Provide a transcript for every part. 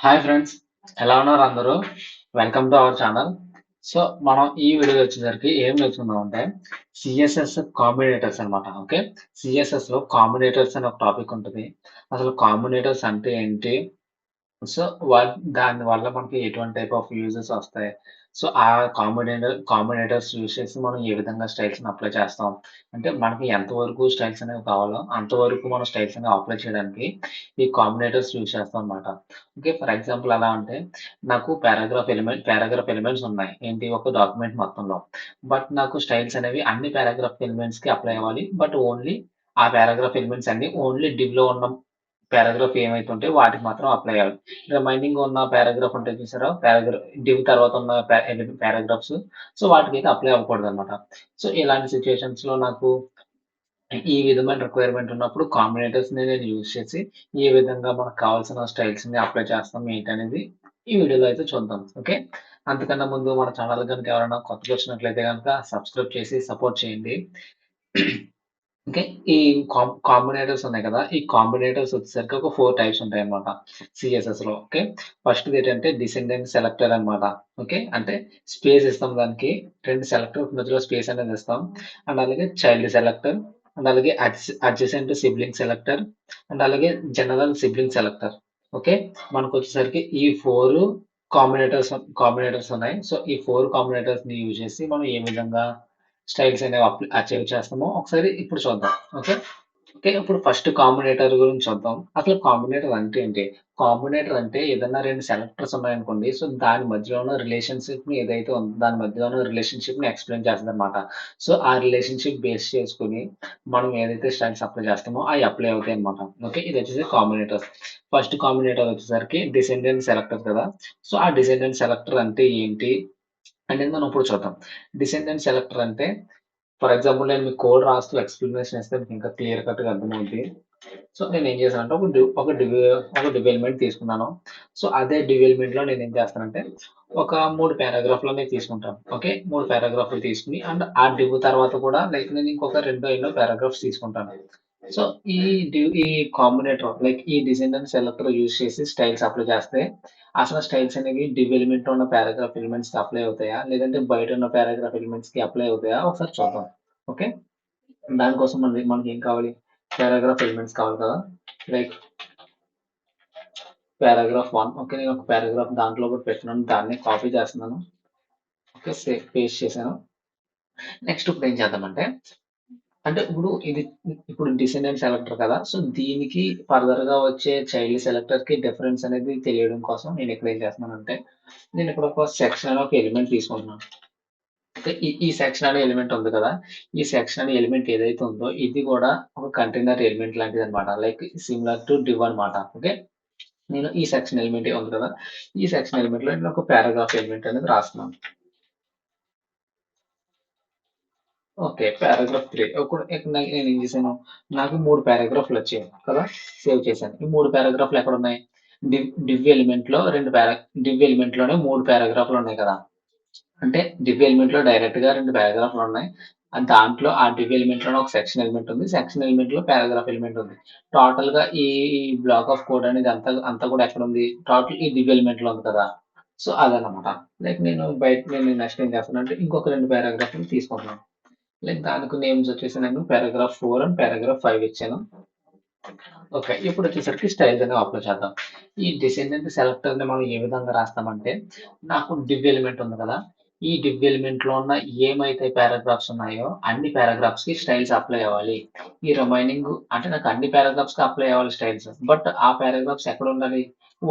Hi friends, ఎలా ఉన్నారు అందరూ? Welcome to our channel. So మనం ఈ వీడియో వచ్చేసరికి ఏం నేర్చుకుందాం అంటే సిఎస్ఎస్ కాంబినేటర్స్ అన్నమాట. ఓకే, సిఎస్ఎస్ లో కాంబినేటర్స్ అనే ఒక టాపిక్ ఉంటుంది. అసలు కాంబినేటర్స్ అంటే ఏంటి? సో దాని వల్ల మనకి ఎటువంటి టైప్ ఆఫ్ యూజెస్ వస్తాయి? సో ఆ కాంబినేటర్స్ యూజ్ చేసి మనం ఏ విధంగా స్టైల్స్ అప్లై చేస్తాం? అంటే మనకి ఎంతవరకు స్టైల్స్ అనేవి కావాలో అంతవరకు మనం స్టైల్స్ అనేవి అప్లై చేయడానికి ఈ కాంబినేటర్స్ యూజ్ చేస్తాం అనమాట. ఓకే, ఫర్ ఎగ్జాంపుల్ ఎలా అంటే నాకు పారాగ్రాఫ్ ఎలిమెంట్స్ ఉన్నాయి ఏంటి ఒక డాక్యుమెంట్ మొత్తంలో. బట్ నాకు స్టైల్స్ అనేవి అన్ని పారాగ్రాఫ్ ఎలిమెంట్స్ కి అప్లై అవ్వాలి. బట్ ఓన్లీ ఆ పారాగ్రాఫ్ ఎలిమెంట్స్ అన్ని ఓన్లీ డివ్ లో ఉన్న పారాగ్రాఫ్ ఏమైతే ఉంటే వాటికి మాత్రం అప్లై అవ్వాలి. రిమైనింగ్ ఉన్న పారాగ్రాఫ్ ఉంటాయి చూసారా, డివ్ తర్వాత ఉన్న పారాగ్రాఫ్స్, సో వాటికైతే అప్లై అవ్వకూడదు అనమాట. సో ఇలాంటి సిచ్యుయేషన్స్ లో నాకు ఈ విధమైన రిక్వైర్మెంట్ ఉన్నప్పుడు కాంబినేటర్స్ ని నేను యూజ్ చేసి ఏ విధంగా మనకు కావాల్సిన స్టైల్స్ ని అప్లై చేస్తాం ఏంటి అనేది ఈ వీడియోలో అయితే చూద్దాం. ఓకే, అంతకన్నా ముందు మన ఛానల్ కనుక ఎవరైనా కొత్తగా వచ్చినట్లయితే కనుక సబ్స్క్రైబ్ చేసి సపోర్ట్ చేయండి. ఓకే, ఈ కాంబినేటర్స్ ఉన్నాయి కదా, ఈ కాంబినేటర్స్ వచ్చేసరికి ఒక 4 టైప్స్ ఉంటాయన్నమాట సిఎస్ఎస్ లో. ఓకే, ఫస్ట్ ఏంటంటే డిసెండెంట్ సెలెక్టర్ అన్నమాట. ఓకే, అంటే స్పేస్ ఇస్తాం దానికి, రెండు సెలెక్టర్ మధ్యలో స్పేస్ అనేది ఇస్తాం. అండ్ అలాగే చైల్డ్ సెలెక్టర్, అండ్ అలాగే అడ్జసెంట్ సిబ్లింగ్ సెలెక్టర్, అండ్ అలాగే జనరల్ సిబ్లింగ్ సెలెక్టర్. ఓకే, మనకు వచ్చేసరికి ఈ 4 కాంబినేటర్స్ కాంబినేటర్స్ ఉన్నాయి. సో ఈ 4 కాంబినేటర్స్ ని యూజ్ చేసి మనం ఏ విధంగా స్టైల్స్ అనేవి అచీవ్ చేస్తామో ఒకసారి ఇప్పుడు చూద్దాం. ఓకే, ఓకే, ఇప్పుడు ఫస్ట్ కాంబినేటర్ గురించి చూద్దాం. అసలు కాంబినేటర్ అంటే ఏంటి? కాంబినేటర్ అంటే ఏదన్నా రెండు సెలెక్టర్స్ ఉన్నాయనుకోండి, సో దాని మధ్యలో ఉన్న రిలేషన్షిప్ ని ఏదైతే ఉందో దాని మధ్యలో ఉన్న రిలేషన్షిప్ ని ఎక్స్ప్లెయిన్ చేస్తుంది అనమాట. సో ఆ రిలేషన్షిప్ బేస్ చేసుకుని మనం ఏదైతే స్టైల్స్ అప్లై చేస్తామో అవి అప్లై అవుతాయి అనమాట. ఓకే, ఇది వచ్చేసి కాంబినేటర్స్. ఫస్ట్ కాంబినేటర్ వచ్చేసరికి డిసెండెంట్ సెలెక్టర్ కదా. సో ఆ డిసెండెంట్ సెలెక్టర్ అంటే ఏంటి అనేది మనం ఇప్పుడు చూద్దాం. డిసెండెంట్ సెలెక్టర్ అంటే, ఫర్ ఎగ్జాంపుల్ నేను మీకు కోడ్ రాస్తూ ఎక్స్ప్లెనేషన్ ఇస్తే మీకు ఇంకా క్లియర్ కట్ గా అర్థమవుతుంది. సో నేను ఏం చేశానంటే ఒక డివ్ ఎలిమెంట్ తీసుకున్నాను. సో అదే డివ్ ఎలిమెంట్ లో నేను ఏం చేస్తానంటే ఒక 3 పారాగ్రాఫ్లని తీసుకుంటాను. ఓకే, 3 పారాగ్రాఫ్లు తీసుకుని అండ్ ఆ డివ్ తర్వాత కూడా లైక్ నేను ఇంకొక రెండో ఎన్నో పారాగ్రాఫ్స్ తీసుకుంటాను. సో ఈ కాంబినేటర్ లైక్ ఈ డిసెండెంట్ సెలెక్టర్ యూజ్ చేసి స్టైల్స్ అప్లై చేస్తే అసలు స్టైల్స్ అనేవి డివ్ ఎలిమెంట్ లో ఉన్న పారాగ్రాఫ్ ఎలిమెంట్స్ కి అప్లై అవుతాయా, లేదంటే బయట ఉన్న పారాగ్రాఫ్ ఎలిమెంట్స్ కి అప్లై అవుతాయా ఒకసారి చూద్దాం. ఓకే, దానికోసం మనకి ఏం కావాలి? పారాగ్రాఫ్ ఎలిమెంట్స్ కావాలి కదా. Like paragraph 1. ఓకే, నేను ఒక పారాగ్రాఫ్ దాంట్లో కూడా పెట్టినాను, దాన్ని కాపీ చేస్తున్నాను. ఓకే, పేస్ట్ చేశాను. నెక్స్ట్ ఇప్పుడు ఏం చేద్దామంటే, అంటే ఇప్పుడు డిసెండెంట్ సెలెక్టర్ కదా, సో దీనికి ఫర్దర్ గా వచ్చే చైల్డ్ సెలెక్టర్ కి డిఫరెన్స్ అనేది తెలియడం కోసం నేను ఇక్కడ ఏం చేస్తున్నానంటే, నేను ఇక్కడ ఒక సెక్షన్ అనే ఒక ఎలిమెంట్ తీసుకుంటున్నాను. అంటే ఈ సెక్షన్ అనే ఎలిమెంట్ ఉంది కదా, ఈ సెక్షన్ అనే ఎలిమెంట్ ఏదైతే ఉందో ఇది కూడా ఒక కంటైనర్ ఎలిమెంట్ లాంటిది అనమాట. లైక్ సిమిలర్ టు డివ్ అనమాట. ఓకే, నేను ఈ సెక్షన్ ఎలిమెంట్ ఉంది కదా, ఈ సెక్షన్ ఎలిమెంట్ లో నేను ఒక పారాగ్రాఫ్ ఎలిమెంట్ అనేది రాస్తున్నాను. Okay, paragraph 3. ఇప్పుడు ఇక్కడ నేను ఏం చేశాను, నాకు 3 పారాగ్రాఫ్లు వచ్చాయి కదా, సేవ్ చేశాను. ఈ 3 పారాగ్రాఫ్లు ఎక్కడ ఉన్నాయి? డివ్ ఎలిమెంట్ లో డివ్ ఎలిమెంట్ లోనే 3 పారాగ్రాఫ్లు ఉన్నాయి కదా. అంటే డివ్ ఎలిమెంట్ లో డైరెక్ట్ గా 2 పారాగ్రాఫ్లు ఉన్నాయి. దాంట్లో ఆ డివ్ ఎలిమెంట్ లోనే ఒక సెక్షన్ ఎలిమెంట్ ఉంది, సెక్షన్ ఎలిమెంట్ లో పారాగ్రాఫ్ ఎలిమెంట్ ఉంది. టోటల్ గా ఈ బ్లాక్ ఆఫ్ కోడ్ అనేది అంతా కూడా ఎక్కడ ఉంది? టోటల్ ఈ డివ్ ఎలిమెంట్ లో ఉంది కదా. సో అదనమాట. లైక్ నేను నెక్స్ట్ ఏం చేస్తానంటే ఇంకొక 2 పారాగ్రాఫ్లు తీసుకుంటున్నాను. లైక్ దానికి నేమ్స్ వచ్చేసి నేను పారాగ్రాఫ్ 4 అండ్ పారాగ్రాఫ్ 5 ఇచ్చాను. ఓకే, ఇప్పుడు వచ్చేసరికి స్టైల్స్ అనేవి అప్లై చేద్దాం. ఈ డిసెండెంట్ సెలెక్టర్ ని మనం ఏ విధంగా రాస్తామంటే, నాకు డివ్ ఎలిమెంట్ ఉంది కదా, ఈ డివ్ ఎలిమెంట్ లో ఉన్న ఏమైతే పారాగ్రాఫ్స్ ఉన్నాయో అన్ని పారాగ్రాఫ్స్ కి స్టైల్స్ అప్లై అవ్వాలి. ఈ రిమైనింగ్ అంటే నాకు అన్ని పారాగ్రాఫ్స్ కి అప్లై అవ్వాలి స్టైల్స్, బట్ ఆ పారాగ్రాఫ్స్ ఎక్కడ ఉండాలి?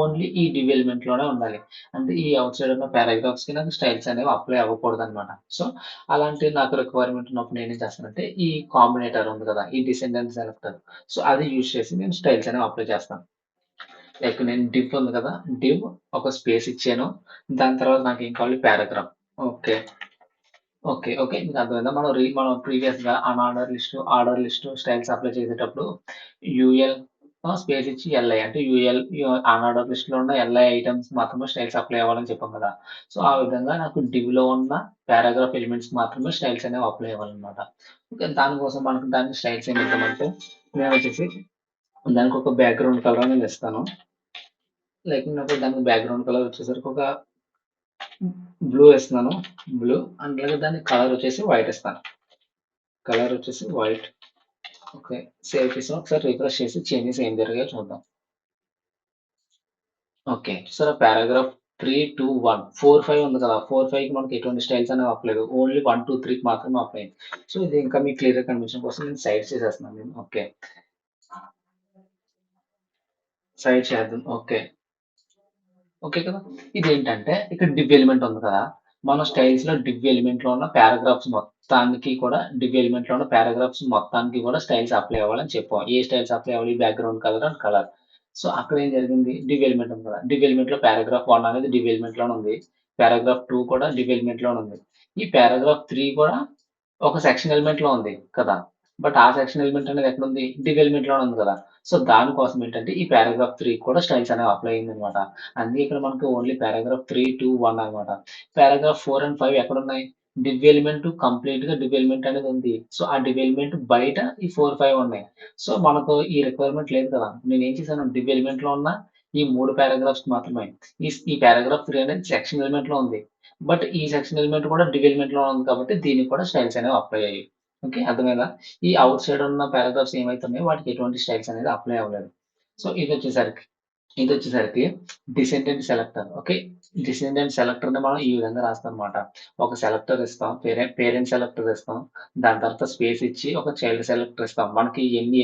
ఓన్లీ ఈ డివ్ ఎలిమెంట్ లోనే ఉండాలి. అంటే ఈ అవుట్ సైడ్ ఉన్న పారాగ్రాఫ్స్ కి నాకు స్టైల్స్ అనేవి అప్లై అవ్వకూడదు అనమాట. సో అలాంటి నాకు రిక్వైర్మెంట్ ఉన్నప్పుడు నేను ఏం చేస్తానంటే ఈ కాంబినేటర్ ఉంది కదా, ఈ డిసెండెంట్ సెలెక్టర్, సో అది యూజ్ చేసి నేను స్టైల్స్ అనేవి అప్లై చేస్తాను. లైక్ నేను డివ్ ఉంది కదా, డివ్ ఒక స్పేస్ ఇచ్చాను. దాని తర్వాత నాకు ఏం కావాలి? పారాగ్రాఫ్. ఓకే, ఓకే, మీకు అర్థమైందా? మనం ప్రీవియస్ గా ఆర్డర్ లిస్ట్ స్టైల్స్ అప్లై చేసేటప్పుడు యూఎల్ స్పేస్ ఇచ్చి ఎల్ఐ అంటే అన్ఆర్డర్ లిస్ట్ లో ఉన్న ఎల్ఐ ఐటమ్స్ మాత్రమే స్టైల్స్ అప్లై అవ్వాలని చెప్పాం కదా. సో ఆ విధంగా నాకు డివ్ లో ఉన్న పారాగ్రాఫ్ ఎలిమెంట్స్ మాత్రమే స్టైల్స్ అనేవి అప్లై అవ్వాలన్నమాట. ఓకే, దానికోసం మనకు దాని స్టైల్స్ ఏమి ఇద్దామంటే నేను వచ్చేసి దానికి ఒక బ్యాక్గ్రౌండ్ కలర్ అనేది ఇస్తాను. లైక్ నాకు దానికి బ్యాక్గ్రౌండ్ కలర్ వచ్చేసరికి ఒక బ్లూ వేస్తున్నాను. బ్లూ అండ్ అలాగే దాని కలర్ వచ్చేసి వైట్ ఇస్తాను. కలర్ వచ్చేసి వైట్. ఓకే. సేవ్ చేసాం. ఒకసారి రిఫ్రెష్ చేసి చేంజెస్ ఏం జరిగాయో చూద్దాం. ఓకే. చూసారా పారాగ్రాఫ్ 3, 2, 1, 4, 5 ఉంది కదా! 4, 5కి మనకి ఎటువంటి స్టైల్స్ అనేవి అవ్వలేదు. ఓన్లీ 1, 2, 3కి మాత్రమే అప్లై అయింది. సో, ఇది ఇంకా మీకు క్లియర్‌గా కనిపించడం కోసం నేను సైడ్ చేసేస్తున్నాను నేను. ఓకే. సైడ్ చేద్దాం. ఓకే. ఓకే కదా! ఇదేంటంటే ఇక్కడ డివ్ ఎలిమెంట్ ఉంది కదా! మన స్టైల్స్‌లో డివ్ ఎలిమెంట్‌లో ఉన్న పారాగ్రాఫ్స్ మొత్తానికి కూడా డివ్ ఎలిమెంట్‌లో ఉన్న పారాగ్రాఫ్స్ మొత్తానికి కూడా స్టైల్స్ అప్లై అవ్వాలని చెప్పాం. ఏ స్టైల్స్ అప్లై అవ్వాలి? Background colour and colour. So, అక్కడ ఏం జరిగింది? డివ్ ఎలిమెంట్ ఉంది కదా! డివ్ ఎలిమెంట్‌లో పారాగ్రాఫ్ 1 అనేది డివ్ ఎలిమెంట్‌లోనే ఉంది. పారాగ్రాఫ్ 2 కూడా డివ్ ఎలిమెంట్‌లోనే ఉంది. ఈ పారాగ్రాఫ్ 3 కూడా ఒక సెక్షన్ ఎలిమెంట్‌లో ఉంది కదా! బట్ ఆ సెక్షన్ ఎలిమెంట్ అనేది ఎక్కడుంది? డివ్ ఎలిమెంట్‌లోనే ఉంది కదా! సో, దానికోసం ఏంటంటే ఈ పారాగ్రాఫ్ 3 కూడా స్టైల్స్ అనేవి అప్లై అయిందనమాట. అందుకే ఇక్కడ మనకు ఓన్లీ పారాగ్రాఫ్ 3, 2, 1 అనమాట. పారాగ్రాఫ్ 4 అండ్ 5 ఎక్కడున్నాయి? డివ్ ఎలిమెంట్ కంప్లీట్‌గా డివ్ ఎలిమెంట్ అనేది ఉంది. సో, ఆ డివ్ ఎలిమెంట్ బయట ఈ 4, 5 ఉన్నాయి. సో, మనకు ఈ రిక్వైర్మెంట్ లేదు కదా! నేనేం చేశాను డివ్ ఎలిమెంట్‌లో ఉన్న ఈ 3 పారాగ్రాఫ్స్‌కి మాత్రమే. ఈ పారాగ్రాఫ్ 3 అనేది సెక్షన్ ఎలిమెంట్‌లో ఉంది. బట్ ఈ సెక్షన్ ఎలిమెంట్ కూడా డివ్ ఎలిమెంట్‌లో ఉంది కాబట్టి దీనికి కూడా స్టైల్స్ అనేవి అప్లై అయ్యాయి. ఓకే. అర్థమైందా? ఈ ఔట్ సైడ్ ఉన్న పారాగ్రాఫ్స్ ఏమైతే ఉన్నాయో వాటికి ఎటువంటి స్టైల్స్ అనేది అప్లై అవ్వలేదు. సో, ఇదొచ్చేసరికి డిసెండెంట్ సెలెక్టర్. ఓకే. డిసెండెంట్ సెలెక్టర్‌ని మనం ఈ విధంగా రాస్తామనమాట. ఒక సెలెక్టర్ ఇస్తాం. పేరెంట్ సెలెక్టర్ ఇస్తాం. దాని తర్వాత స్పేస్ ఇచ్చి ఒక చైల్డ్ సెలెక్టర్ ఇస్తాం. మనకి ఎన్ని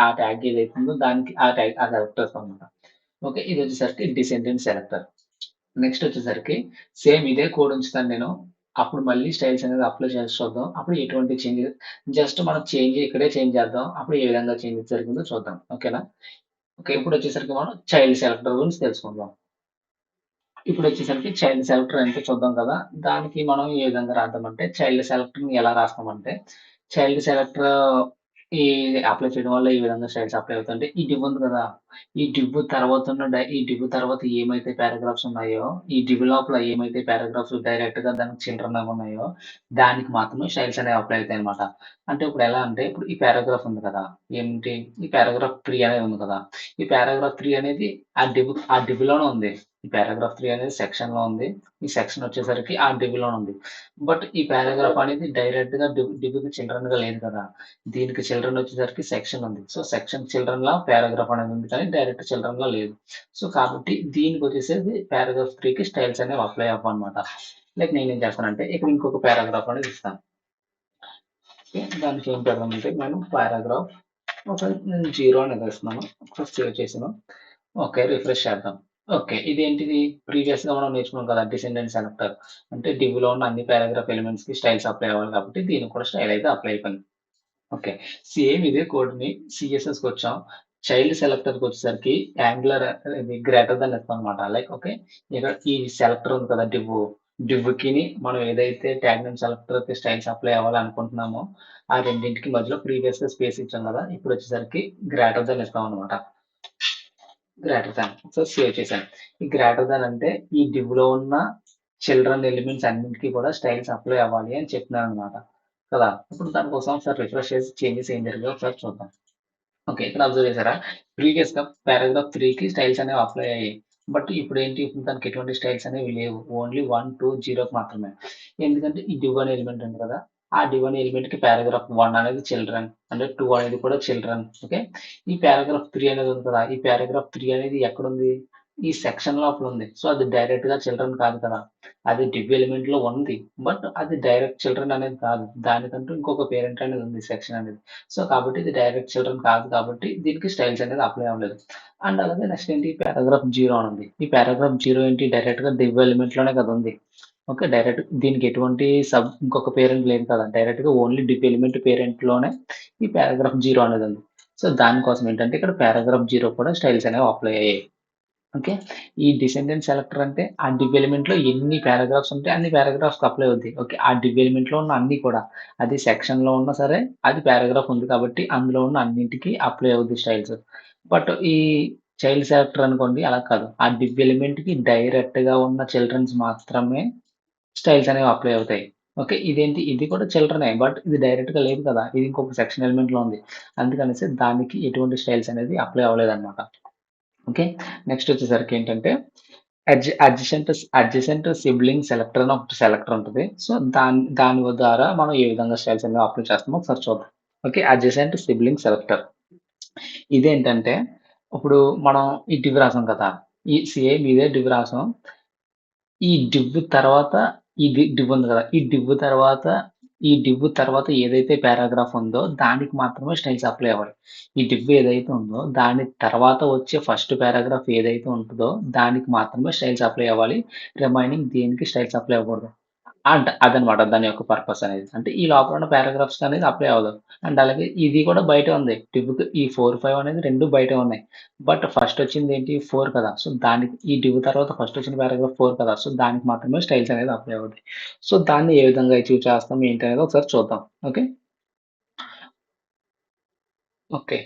ఆ ట్యాగ్ ఏదైతే ఉందో దానికి ఆ సెలెక్టర్ ఇస్తామనమాట. ఓకే. ఇదొచ్చేసరికి డిసెండెంట్ సెలెక్టర్. నెక్స్ట్ వచ్చేసరికి సేమ్ ఇదే కోడ్ ఉంచుతాను నేను. అప్పుడు మళ్ళీ స్టైల్స్ అనేది అప్లై చేసి చూద్దాం. అప్పుడు ఎటువంటి చేంజెస్ జస్ట్ మనం ఇక్కడే చేంజ్ చేద్దాం. అప్పుడు ఏ విధంగా చేంజెస్ జరిగిందో చూద్దాం. ఓకేనా? ఓకే. ఇప్పుడొచ్చేసరికి మనం చైల్డ్ సెలెక్టర్ గురించి తెలుసుకుందాం. ఇప్పుడొచ్చేసరికి చైల్డ్ సెలెక్టర్ ఏంటో చూద్దాం కదా! దానికి మనం ఏ విధంగా రాద్దామంటే చైల్డ్ సెలెక్టర్‌ని ఎలా రాస్తామంటే చైల్డ్ సెలెక్టర్ ఈ అప్లై చేయడం వల్ల ఈ విధంగా స్టైల్స్ అప్లై అవుతాయంటే ఈ డివ్ ఉంది కదా! ఈ డివ్ తర్వాత ఏమైతే పారాగ్రాఫ్స్ ఉన్నాయో, ఈ డివ్ లోపల ఏమైతే పారాగ్రాఫ్స్ డైరెక్ట్‌గా దానికి చిల్డ్రన్ అవి ఉన్నాయో, దానికి మాత్రమే స్టైల్స్ అనేవి అప్లై అవుతాయన్నమాట. అంటే ఇప్పుడు ఎలా అంటే ఇప్పుడు ఈ పారాగ్రాఫ్ ఉంది కదా! ఏంటి? ఈ పారాగ్రాఫ్ 3 అనేది ఉంది కదా! ఈ పారాగ్రాఫ్ 3 అనేది ఆ డివ్‌లోనే ఉంది. ఈ పారాగ్రాఫ్ 3 అనేది సెక్షన్‌లో ఉంది. ఈ సెక్షన్ వచ్చేసరికి ఆ డివ్‌లోనే ఉంది. బట్ ఈ పారాగ్రాఫ్ అనేది డైరెక్ట్‌గా డివ్‌కి చిల్డ్రన్‌గా లేదు కదా! దీనికి చిల్డ్రన్ వచ్చేసరికి సెక్షన్ ఉంది. సో, సెక్షన్ చిల్డ్రన్‌లా పారాగ్రాఫ్ అనేది ఉంది కానీ డైరెక్ట్ చిల్డ్రన్‌లా లేదు. సో, కాబట్టి దీనికొచ్చేసేసి పారాగ్రాఫ్ 3కి స్టైల్స్ అనేవి అప్లై అవ్వవనమాట. లైక్ నేనేం చేస్తానంటే ఇక్కడ ఇంకొక పారాగ్రాఫ్ అనేది ఇస్తాను. ఓకే. దానికి ఏం పెడదామంటే నేను పారాగ్రాఫ్ ఒక నేను 0 అనేది ఇస్తున్నాను. ఒకసారి సేవ్ చేసాను. ఓకే. రిఫ్రెష్ చేద్దాం. ఓకే. ఇదేంటిది? ప్రీవియస్‌గా మనం నేర్చుకున్నాం కదా! Descendant selector. అంటే డివ్‌లో ఉన్న అన్ని పారాగ్రాఫ్ ఎలిమెంట్స్‌కి స్టైల్స్ అప్లై అవ్వాలి కాబట్టి దీనికి కూడా స్టైల్ అయితే అప్లై అయిపోయింది. ఓకే. సేమ్ ఇదే కోడ్‌ని సీఎస్ఎస్‌కొచ్చాం. చైల్డ్ సెలెక్టర్‌కొచ్చేసరికి యాంగులర్ ఇది గ్రేటర్ థాన్ ఇస్తామనమాట. Like okay. ఇక్కడ ఈ సెలెక్టర్ ఉంది కదా! డివ్‌కిని మనం ఏదైతే ట్యాగ్ నేమ్ సెలెక్టర్‌కి స్టైల్స్ అప్లై అవ్వాలనుకుంటున్నామో, ఆ రెండింటికి మధ్యలో ప్రీవియస్‌గా స్పేస్ ఇచ్చాం కదా! ఇప్పుడొచ్చేసరికి గ్రేటర్ థాన్ ఇస్తామనమాట. Greater than. సో, సేవ్ చేశాను. ఈ గ్రేటర్ థాన్ అంటే ఈ డివ్‌లో ఉన్న చిల్డ్రన్ ఎలిమెంట్స్ అన్నిటికి కూడా స్టైల్స్ అప్లై అవ్వాలి అని చెప్తున్నాననమాట. కదా! ఇప్పుడు దానికోసం ఒకసారి రిఫ్రెష్ చేసి చేంజెస్ ఏం జరిగాయో ఒకసారి చూద్దాం. ఓకే. ఇక్కడ అబ్జర్వ్ చేసారా? ప్రీవియస్‌గా పారాగ్రాఫ్ 3కి స్టైల్స్ అనేవి అప్లై అయ్యాయి. బట్ ఇప్పుడేంటి ఇప్పుడు దానికి ఎటువంటి స్టైల్స్ అనేవి లేవు. ఓన్లీ 1, 2, 0కి మాత్రమే. ఎందుకంటే ఈ డివ్ అనే ఎలిమెంట్ ఉంది కదా! ఆ డివ్ అనే ఎలిమెంట్‌కి పారాగ్రాఫ్ 1 అనేది చిల్డ్రన్. అంటే 2 అనేది కూడా చిల్డ్రన్. ఓకే. ఈ పారాగ్రాఫ్ 3 అనేది ఉంది కదా! ఈ పారాగ్రాఫ్ 3 అనేది ఎక్కడుంది? ఈ సెక్షన్ లోపల ఉంది. సో, అది డైరెక్ట్‌గా చిల్డ్రన్ కాదు కదా! అది డివ్ ఎలిమెంట్‌లో ఉంది. బట్ అది డైరెక్ట్ చిల్డ్రన్ అనేది కాదు. దానికంటూ ఇంకొక పేరెంట్ అనేది ఉంది సెక్షన్ అనేది. సో, కాబట్టి ఇది డైరెక్ట్ చిల్డ్రన్ కాదు కాబట్టి దీనికి స్టైల్స్ అనేది అప్లై అవ్వలేదు. అండ్ అలాగే నెక్స్ట్ ఏంటి పారాగ్రాఫ్ 0 అని ఉంది. ఈ పారాగ్రాఫ్ 0 ఏంటి డైరెక్ట్‌గా డివ్ ఎలిమెంట్‌లోనే కదా ఉంది. ఓకే. డైరెక్ట్ దీనికి ఎటువంటి ఇంకొక పేరెంట్ లేదు కదా! డైరెక్ట్‌గా ఓన్లీ డివ్ ఎలిమెంట్ పేరెంట్‌లోనే ఈ పారాగ్రాఫ్ 0 అనేది ఉంది. సో, దానికోసం ఏంటంటే ఇక్కడ పారాగ్రాఫ్ 0 కూడా స్టైల్స్ అనేవి అప్లై అయ్యాయి. ఓకే. ఈ డిసెండెంట్ సెలెక్టర్ అంటే ఆ డివ్ ఎలిమెంట్‌లో ఎన్ని పారాగ్రాఫ్స్ ఉంటే అన్ని పారాగ్రాఫ్స్‌కి అప్లై అవుద్ది. ఓకే. ఆ డివ్ ఎలిమెంట్‌లో ఉన్న అన్నీ కూడా. అది సెక్షన్‌లో ఉన్నా సరే అది పారాగ్రాఫ్ ఉంది కాబట్టి అందులో ఉన్న అన్నింటికి అప్లై అవుద్ది స్టైల్స్. బట్ ఈ చైల్డ్ సెలెక్టర్ అనుకోండి అలా కాదు. ఆ డివ్ ఎలిమెంట్‌కి డైరెక్ట్‌గా ఉన్న చిల్డ్రన్స్ మాత్రమే స్టైల్స్ అనేవి అప్లై అవుతాయి. ఓకే. ఇది కూడా చిల్డ్రనే. బట్ ఇది డైరెక్ట్‌గా లేదు కదా! ఇది ఇంకొక సెక్షన్ ఎలిమెంట్‌లో ఉంది. అందుకనేసి దానికి ఎటువంటి స్టైల్స్ అనేది అప్లై అవ్వలేదన్నమాట. ఓకే. నెక్స్ట్ వచ్చేసరికి ఏంటంటే అడ్జసెంట్ అడ్జసెంట్ సిబ్లింగ్ సెలెక్టర్ అని ఒకటి సెలెక్టర్ ఉంటది. సో, దాని ద్వారా మనం ఏ విధంగా స్టైల్స్ అనేవి అప్లై చేస్తామో ఒకసారి చూద్దాం. ఓకే. Adjacent sibling selector. ఇదేంటంటే, ఇప్పుడు మనం ఈ డివ్ రాసాం కదా! ఈ సేమ్ ఇదే డివ్ రాసాం. ఈ డివ్ తర్వాత ఇది డివ్ ఉంది కదా! ఈ డివ్ తర్వాత ఏదైతే పారాగ్రాఫ్ ఉందో దానికి మాత్రమే స్టైల్స్ అప్లై అవ్వాలి. ఈ డివ్ ఏదైతే ఉందో దాని తర్వాత వచ్చే ఫస్ట్ పారాగ్రాఫ్ ఏదైతే ఉంటదో దానికి మాత్రమే స్టైల్స్ అప్లై అవ్వాలి. రిమైనింగ్ దేనికి స్టైల్స్ అప్లై అవ్వకూడదు. అదనమాట దాని యొక్క పర్పస్ అనేది. అంటే ఈ లోపల ఉన్న పారాగ్రాఫ్స్ అనేది అప్లై అవ్వదు. అండ్ అలాగే ఇది కూడా బయటే ఉంది. డివ్‌కి ఈ 4, 5 అనేది 2 బయటే ఉన్నాయి. బట్ ఫస్ట్ వచ్చిందేంటి 4 కదా! సో, దానికి ఈ డివ్ తర్వాత ఫస్ట్ వచ్చిన పారాగ్రాఫ్ 4 కదా! సో, దానికి మాత్రమే స్టైల్స్ అనేది అప్లై అవుతాయి. సో, దాన్ని ఏ విధంగా అచీవ్ చేస్తాం ఏంటి అనేది ఒకసారి చూద్దాం. ఓకే. ఓకే.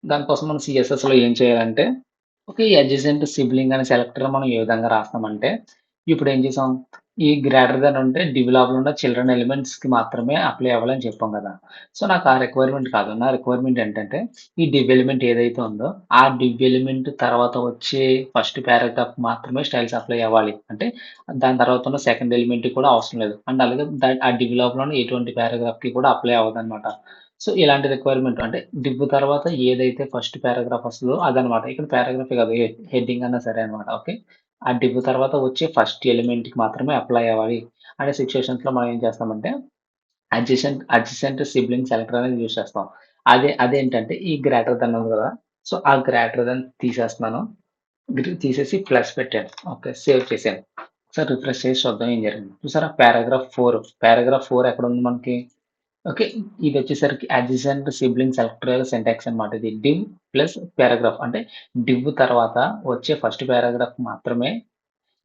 దానికోసం మనం సీఎస్ఎస్‌లో ఏం చేయాలంటే ఓకే. ఈ అడ్జసెంట్ సిబ్లింగ్ అనే సెలెక్టర్ మనం ఏ విధంగా రాస్తామంటే, ఇప్పుడు ఏం చేసాం, ఈ గ్రేటర్ థాన్ ఉంటే డివ్ లోపల ఉన్న చిల్డ్రన్ ఎలిమెంట్స్‌కి మాత్రమే అప్లై అవ్వాలని చెప్పాం కదా! సో, నాకు ఆ రిక్వైర్మెంట్ కాదు. నా రిక్వైర్మెంట్ ఏంటంటే, ఈ డివ్ ఎలిమెంట్ ఏదైతే ఉందో, ఆ డివ్ ఎలిమెంట్ తర్వాత వచ్చే ఫస్ట్ పారాగ్రాఫ్ మాత్రమే స్టైల్స్ అప్లై అవ్వాలి. అంటే దాని తర్వాత ఉన్న సెకండ్ ఎలిమెంట్‌కి కూడా అవసరం లేదు. అండ్ అలాగే ఆ డివ్ లోపల ఉన్న ఎటువంటి పారాగ్రాఫ్‌కి కూడా అప్లై అవ్వదనమాట. సో, ఇలాంటి రిక్వైర్మెంట్ అంటే డివ్ తర్వాత ఏదైతే ఫస్ట్ పారాగ్రాఫ్ వస్తదో అదనమాట. ఇక్కడ పారాగ్రాఫే కాదు హెడ్డింగ్ అన్నా సరే అనమాట. ఓకే. ఆ డివ్ తర్వాత వచ్చే ఫస్ట్ ఎలిమెంట్‌కి మాత్రమే అప్లై అవ్వాలి అనే సిట్యుయేషన్స్‌లో మనం ఏం చేస్తామంటే అడ్జసెంట్ సిబ్లింగ్ సెలెక్టర్ అనేది యూజ్ చేస్తాం. అదేంటంటే ఈ గ్రేటర్ థాన్ ఉంది కదా! సో, ఆ గ్రేటర్ థాన్ తీసేస్తున్నాను. తీసేసి ప్లస్ పెట్టాను. ఓకే. సేవ్ చేశాను. ఒకసారి రిఫ్రెష్ చేసి చూద్దాం ఏం జరిగింది. చూసారా పారాగ్రాఫ్ 4 ఎక్కడుంది మనకి? ఓకే. ఇదొచ్చేసరికి అడ్జసెంట్ సిబ్లింగ్ సెలెక్టర్ సింటాక్స్ అనమాట. ఇది డివ్ ప్లస్ పారాగ్రాఫ్ అంటే డివ్ తర్వాత వచ్చే ఫస్ట్ పారాగ్రాఫ్ మాత్రమే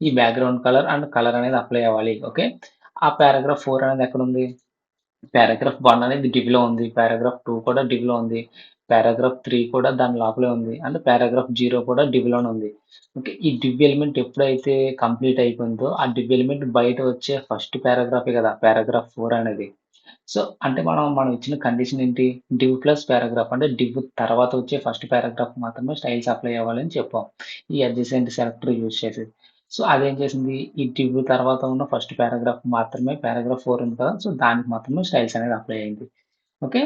ఈ బ్యాక్‌గ్రౌండ్ కలర్ అండ్ కలర్ అనేది అప్లై అవ్వాలి. ఓకే. ఆ పారాగ్రాఫ్ 4 అనేది ఎక్కడుంది? పారాగ్రాఫ్ 1 అనేది డివ్‌లో ఉంది. పారాగ్రాఫ్ 2 కూడా డివ్‌లో ఉంది. పారాగ్రాఫ్ 3 కూడా దాని లోపలే ఉంది. అండ్ పారాగ్రాఫ్ 0 కూడా డివ్‌లోనే ఉంది. ఓకే. ఈ డివ్ ఎలిమెంట్ ఎప్పుడైతే కంప్లీట్ అయిపోయిందో, ఆ డివ్ ఎలిమెంట్ బయట వచ్చే ఫస్ట్ పారాగ్రాఫే కదా! పారాగ్రాఫ్ 4 అనేది. సో, అంటే మనం ఇచ్చిన కండిషన్ ఏంటి? డివ్ ప్లస్ పారాగ్రాఫ్ అంటే డివ్ తర్వాత వచ్చే ఫస్ట్ పారాగ్రాఫ్ మాత్రమే స్టైల్స్ అప్లై అవ్వాలని చెప్పాం. ఈ అడ్జసెంట్ సెలెక్టర్ యూజ్ చేసి. సో, అదేం చేసింది? ఈ డివ్ తర్వాత ఉన్న ఫస్ట్ పారాగ్రాఫ్ మాత్రమే పారాగ్రాఫ్ 4 ఉంది కదా! సో, దానికి మాత్రమే స్టైల్స్ అనేది అప్లై అయింది. ఓకే.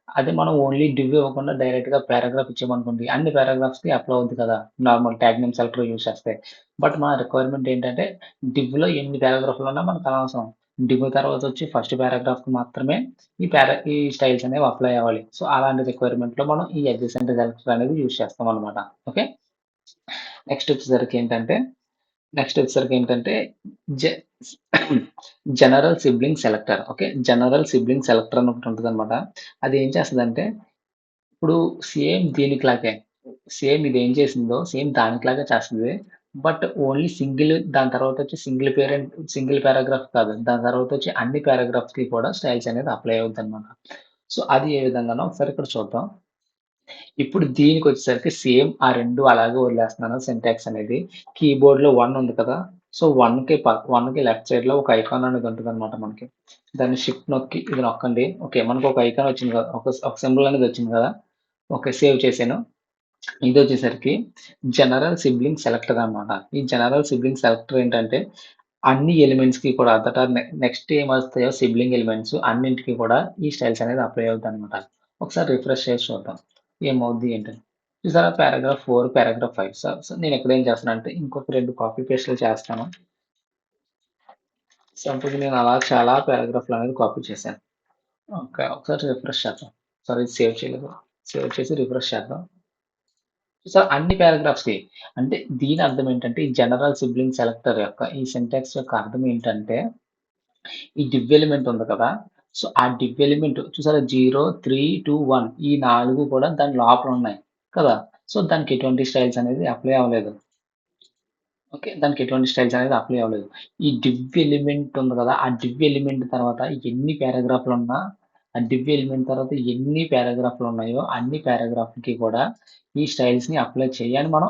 అదే మనం ఓన్లీ డివ్ ఇవ్వకుండా డైరెక్ట్‌గా పారాగ్రాఫ్ ఇచ్చామనుకోండి, అన్ని పారాగ్రాఫ్స్‌కి అప్లై అవుద్ది కదా! Normal tag name selector use చేస్తే. బట్ మన రిక్వైర్మెంట్ ఏంటంటే, డివ్‌లో ఎన్ని పారాగ్రాఫ్‌లున్నా మనకు అనవసరం. డివ్ తర్వాత వచ్చి ఫస్ట్ పారాగ్రాఫ్‌కి మాత్రమే ఈ స్టైల్స్ అనేవి అప్లై అవ్వాలి. సో, అలాంటి రిక్వైర్మెంట్‌లో మనం ఈ అడ్జసెంట్ సెలెక్టర్ అనేది యూజ్ చేస్తామనమాట. ఓకే. నెక్స్ట్ వచ్చేసరికి ఏంటంటే జ general sibling selector. Okay. General sibling selector అని ఒకటి ఉంటదనమాట. అది ఏం చేస్తదంటే, ఇప్పుడు సేమ్ దీనికిలాగే సేమ్ ఇదేం చేసిందో సేమ్ దానికిలాగే చేస్తది. బట్ ఓన్లీ దాని తర్వాత వచ్చి సింగిల్ పారాగ్రాఫ్ కాదు. దాని తర్వాత వచ్చి అన్ని పారాగ్రాఫ్స్‌కి కూడా స్టైల్స్ అనేది అప్లై అవుద్దనమాట. సో, అది ఏ విధంగానో ఒకసారి ఇక్కడ చూద్దాం. ఇప్పుడు దీనికొచ్చేసరికి సేమ్ ఆ 2 అలాగే వదిలేస్తున్నాను సింటాక్స్ అనేది. కీబోర్డ్‌లో 1 ఉంది కదా! సో, 1కి లెఫ్ట్ సైడ్‌లో ఒక ఐకాన్ అనేది ఉంటదనమాట మనకి. దాన్ని షిఫ్ట్ నొక్కి ఇది నొక్కండి. ఓకే. మనకు ఒక ఐకాన్ వచ్చింది కదా! ఒక సింబల్ అనేది వచ్చింది కదా! ఓకే. సేవ్ చేశాను. ఇదొచ్చేసరికి జనరల్ సిబ్లింగ్ సెలెక్టర్ అనమాట. ఈ జనరల్ సిబ్లింగ్ సెలెక్టర్ ఏంటంటే అన్ని ఎలిమెంట్స్‌కి కూడా నెక్స్ట్ ఏమొస్తాయో సిబ్లింగ్ ఎలిమెంట్స్ అన్నింటికి కూడా ఈ స్టైల్స్ అనేది అప్లై అవుద్దనమాట. ఒకసారి రిఫ్రెష్ చేసి చూద్దాం. ఏమవుద్ది ఏంటని. చూసారా పారాగ్రాఫ్ 4, పారాగ్రాఫ్ 5. సో, నేనిక్కడ ఏం చేస్తానంటే ఇంకొక 2 కాపీ పేస్ట్‌లు చేస్తాను. సపోజ్ నేను అలా చాలా పారాగ్రాఫ్‌లనేవి కాపీ చేశాను. ఓకే. ఒకసారి రిఫ్రెష్ చేద్దాం. సారీ సేవ్ చేయలేదు. సేవ్ చేసి రిఫ్రెష్ చేద్దాం. చూసారా అన్ని పారాగ్రాఫ్స్‌కి. అంటే దీని అర్థం ఏంటంటే ఈ జనరల్ సిబ్లింగ్ సెలెక్టర్ యొక్క ఈ సింటాక్స్ యొక్క అర్థం ఏంటంటే ఈ డివ్ ఎలిమెంట్ ఉంది కదా! సో, ఆ డివ్ ఎలిమెంట్ చూసారా 0, 3, 2, 1 ఈ 4 కూడా దాని లోపల ఉన్నాయి కదా! సో, దానికి ఎటువంటి స్టైల్స్ అనేది అప్లై అవ్వలేదు. ఓకే. దానికి ఎటువంటి స్టైల్స్ అనేది అప్లై అవ్వలేదు. ఈ డివ్ ఎలిమెంట్ ఉంది కదా! ఆ డివ్ ఎలిమెంట్ తర్వాత ఎన్ని పారాగ్రాఫ్‌లున్నా, ఆ డివ్ ఎలిమెంట్ తర్వాత ఎన్ని పారాగ్రాఫ్‌లున్నాయో అన్ని పారాగ్రాఫ్‌లకి కూడా ఈ స్టైల్స్‌ని అప్లై చెయ్యి అని మనం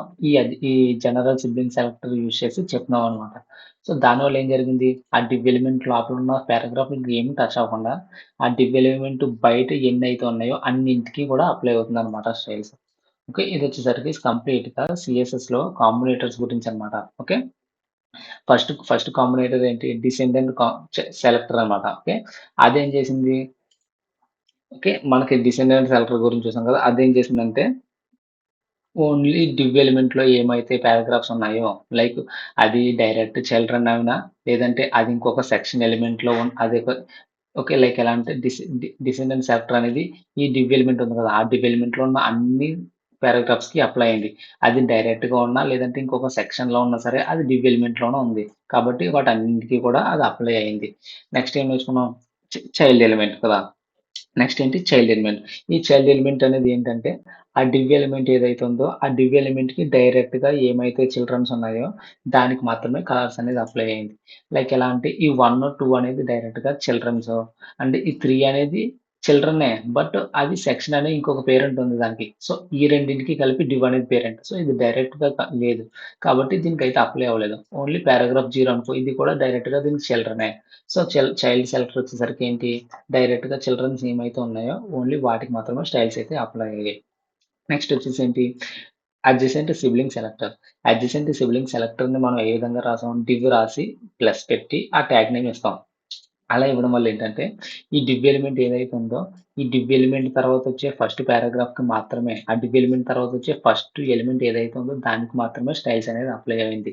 ఈ జనరల్ సిబ్లింగ్ సెలెక్టర్ యూజ్ చేసి చెప్తున్నామనమాట. సో, దానివల్ల ఏం జరిగింది? ఆ డివ్ ఎలిమెంట్ లోపల ఉన్న పారాగ్రాఫ్‌లకి ఏమి టచ్ అవ్వకుండా, ఆ డివ్ ఎలిమెంట్ బయట ఎన్నైతే ఉన్నాయో అన్నింటికి కూడా అప్లై అవుతుందనమాట స్టైల్స్. ఓకే. ఇది వచ్చేసరికి కంప్లీట్‌గా సీఎస్ఎస్‌లో కాంబినేటర్స్ గురించి అన్నమాట. ఓకే. ఫస్ట్ కాంబినేటర్ ఏంటి? డిసెండెంట్ సెలెక్టర్ అన్నమాట. ఓకే. అదేం చేసింది? ఓకే. మనకి డిసెండెంట్ సెలెక్టర్ గురించి చూసాం కదా! అదేం చేసిందంటే ఓన్లీ డివ్ ఎలిమెంట్‌లో ఏమైతే పారాగ్రాఫ్స్ ఉన్నాయో, లైక్ అది డైరెక్ట్ చిల్డ్రన్ అయినా, లేదంటే అది ఇంకొక సెక్షన్ ఎలిమెంట్‌లో అదొక ఓకే. లైక్ ఎలా అంటే డిసెండెంట్ సెలెక్టర్ అనేది ఈ డివ్ ఎలిమెంట్ ఉంది కదా! ఆ డివ్ ఎలిమెంట్‌లో ఉన్న అన్ని పారాగ్రాఫ్స్‌కి అప్లై అయింది. అది డైరెక్ట్‌గా ఉన్నా, లేదంటే ఇంకొక సెక్షన్‌లో ఉన్నా సరే అది డివ్ ఎలిమెంట్‌లోనే ఉంది. కాబట్టి వాటన్నిటికి కూడా అది అప్లై అయింది. నెక్స్ట్ ఏం నేర్చుకున్నాం? చైల్డ్ ఎలిమెంట్ కదా! నెక్స్ట్ ఏంటి? Child element. ఈ చైల్డ్ ఎలిమెంట్ అనేది ఏంటంటే, ఆ డివ్ ఎలిమెంట్ ఏదైతే ఉందో, ఆ డివ్ ఎలిమెంట్‌కి డైరెక్ట్‌గా ఏమైతే చిల్డ్రన్స్ ఉన్నాయో, దానికి మాత్రమే కలర్స్ అనేది అప్లై అయింది. లైక్ ఎలా అంటే, ఈ 1, 2 అనేది డైరెక్ట్‌గా చిల్డ్రన్స్ అండ్ ఈ 3 అనేది చిల్డ్రనే. బట్ అది సెక్షన్ అనే ఇంకొక పేరెంట్ ఉంది దానికి. సో, ఈ రెండింటికి కలిపి డివ్ అనేది పేరెంట్. సో, ఇది డైరెక్ట్‌గా లేదు. కాబట్టి దీనికైతే అప్లై అవ్వలేదు. ఓన్లీ పారాగ్రాఫ్ 0 అనుకో, ఇది కూడా డైరెక్ట్‌గా దీనికి చిల్డ్రనే. సో, చైల్డ్ సెలెక్టర్ వచ్చేసరికి ఏంటి? డైరెక్ట్‌గా చిల్డ్రన్స్ ఏమైతే ఉన్నాయో ఓన్లీ వాటికి మాత్రమే స్టైల్స్ అయితే అప్లై అయ్యాయి. నెక్స్ట్ వచ్చేసి ఏంటి? Adjacent sibling selector. Adjacent sibling సెలెక్టర్‌ని మనం ఏ విధంగా రాసాం? డివ్ రాసి ప్లస్ పెట్టి ఆ ట్యాగ్ నేమ్ ఇస్తాం. అలా ఇవ్వడం వల్ల ఏంటంటే, ఈ డివ్ ఎలిమెంట్ ఏదైతే ఉందో, ఈ డివ్ ఎలిమెంట్ తర్వాత వచ్చే ఫస్ట్ పారాగ్రాఫ్‌కి మాత్రమే, ఆ డివ్ ఎలిమెంట్ తర్వాత వచ్చే ఫస్ట్ ఎలిమెంట్ ఏదైతే ఉందో దానికి మాత్రమే స్టైల్స్ అనేది అప్లై అయింది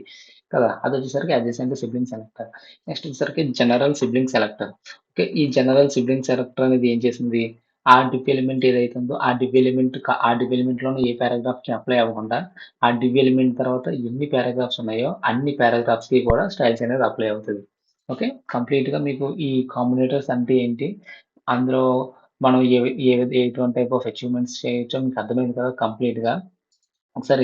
కదా! అదొచ్చేసరికి అడ్జసెంట్ సిబ్లింగ్ సెలెక్టర్. నెక్స్ట్ వచ్చేసరికి జనరల్ సిబ్లింగ్ సెలెక్టర్. ఓకే. ఈ జనరల్ సిబ్లింగ్ సెలెక్టర్ అనేది ఏం చేసింది? ఆ డివ్ ఎలిమెంట్ ఏదైతే ఉందో, ఆ డివ్ ఎలిమెంట్‌లోని ఏ పారాగ్రాఫ్‌కి అప్లై అవ్వకుండా, ఆ డివ్ ఎలిమెంట్ తర్వాత ఎన్ని పారాగ్రాఫ్స్ ఉన్నాయో అన్ని పారాగ్రాఫ్స్‌కి కూడా స్టైల్స్ అనేది అప్లై అవుతది. ఓకే. కంప్లీట్‌గా మీకు ఈ కాంబినేటర్స్ అంటే ఏంటి? అందులో మనం ఎటువంటి టైప్ ఆఫ్ అచీవ్‌మెంట్స్ చేయొచ్చో మీకు అర్థమైంది కదా! కంప్లీట్‌గా. ఒకసారి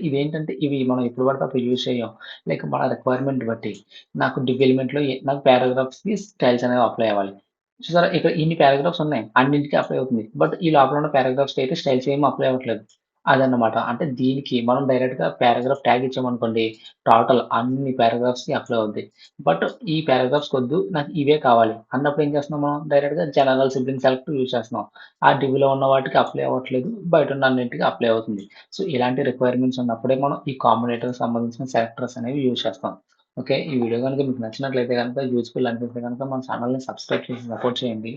ఇదేంటంటే ఇవి మనం ఎప్పుడు పడితే అప్పుడు యూజ్ చేయం. లైక్ మన రిక్వైర్మెంట్ బట్టి. నాకు డివ్ ఎలిమెంట్‌లో నాకు పారాగ్రాఫ్స్‌కి స్టైల్స్ అనేవి అప్లై అవ్వాలి. చూసారా ఇక్కడ ఇన్ని పారాగ్రాఫ్స్ ఉన్నాయి. అన్నింటికి అప్లై అవుతుంది. బట్ ఈ లోపల ఉన్న పారాగ్రాఫ్స్‌కి అయితే స్టైల్స్ ఏమి అప్లై అవ్వట్లేదు. అదన్నమాట. అంటే దీనికి మనం డైరెక్ట్‌గా పారాగ్రాఫ్ ట్యాగ్ ఇచ్చామనుకోండి, టోటల్ అన్ని పారాగ్రాఫ్స్‌కి అప్లై అవుద్ది. బట్ ఈ పారాగ్రాఫ్స్ వద్దు. నాకు ఇవే కావాలి అన్నప్పుడు ఏం చేస్తున్నాం మనం డైరెక్ట్‌గా జనరల్ సిబ్లింగ్ సెలెక్టర్ యూజ్ చేస్తున్నాం. ఆ డివ్‌లో ఉన్న వాటికి అప్లై అవ్వట్లేదు. బయటున్న అన్నిటికి అప్లై అవుతుంది. సో, ఇలాంటి రిక్వైర్మెంట్స్ ఉన్నప్పుడే మనం ఈ కాంబినేటర్‌కి సంబంధించిన సెలెక్టర్స్ అనేవి యూజ్ చేస్తాం. ఓకే. ఈ వీడియో గనుక మీకు నచ్చినట్లయితే గనుక యూజ్‌ఫుల్ అనిపిస్తే గనుక మన ఛానెల్‌ని సబ్స్క్రైబ్ చేసి సపోర్ట్ చేయండి.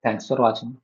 Thanks for watching.